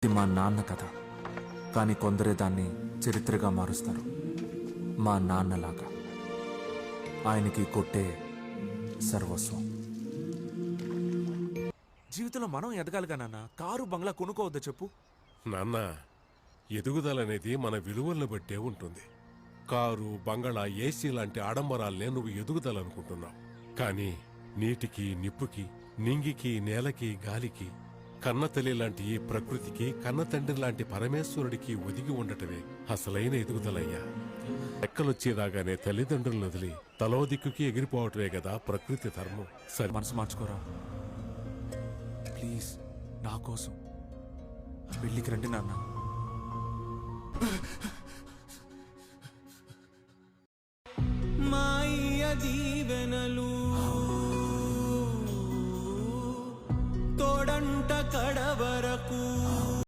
ఇది మా నాన్న కథ, కానీ కొందరే దాన్ని చరిత్రగా మారుస్తారు. మా నాన్నలాగా ఆయనకి కొట్టే సర్వస్వం. జీవితంలో మనం ఎదగాలిగా నాన్న. కారు బంగ్లా కొనుక్కోవద్దా చెప్పు? నాన్న, ఎదుగుదలనేది మన విలువలను బట్టే ఉంటుంది. కారు, బంగళా, ఏసీ లాంటి ఆడంబరాలనే నువ్వు ఎదుగుదలనుకుంటున్నావు. కానీ నీటికి, నిప్పుకి, నింగికి, నేలకి, గాలికి, కన్నతల్లి లాంటి ఈ ప్రకృతికి, కన్నతండ్రి లాంటి పరమేశ్వరుడికి ఒదిగి ఉండటమే అసలైన ఎదుగుదలయ్యా. రెక్కలొచ్చేదాగానే తల్లిదండ్రులను వదిలి తలో దిక్కుకి ఎగిరిపోవటమే కదా ప్రకృతి ధర్మం. సరే, మనసు మార్చుకోరా ప్లీజ్. నా కోసం పెళ్ళికి రండి నాన్న.